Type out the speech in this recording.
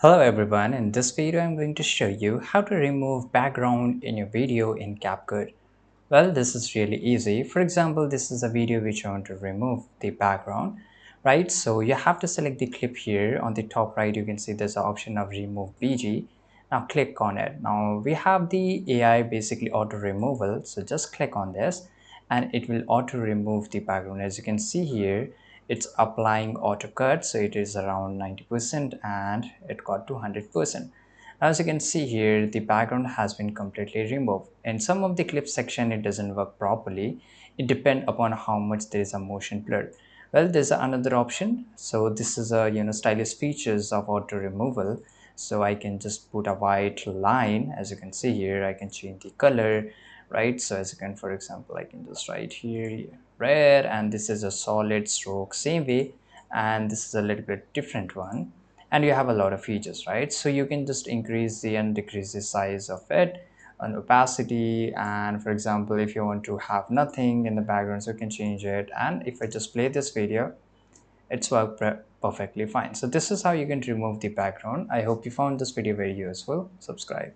Hello everyone, in this video I'm going to show you how to remove background in your video in CapCut. Well, this is really easy. For example, this is a video which I want to remove the background, right? So you have to select the clip here. On the top right, you can see there's an option of remove BG. Now click on it. Now we have the AI basically auto removal. So just click on this and it will auto remove the background. As you can see here, it's applying auto cut. So it is around 90% and it got to 100%. As you can see here, the background has been completely removed. In some of the clip section, it doesn't work properly. It depends upon how much there is a motion blur. Well, there's another option. So this is a stylish features of auto removal. So I can just put a white line. As you can see here, I can change the color, right? So as you can, for example, I can just write here red, and this is a solid stroke same way, and this is a little bit different one, and you have a lot of features, right? So you can just increase the and decrease the size of it and opacity, and for example if you want to have nothing in the background, so you can change it. And if I just play this video, it's worked perfectly fine. So this is how you can remove the background. I hope you found this video very useful. Subscribe.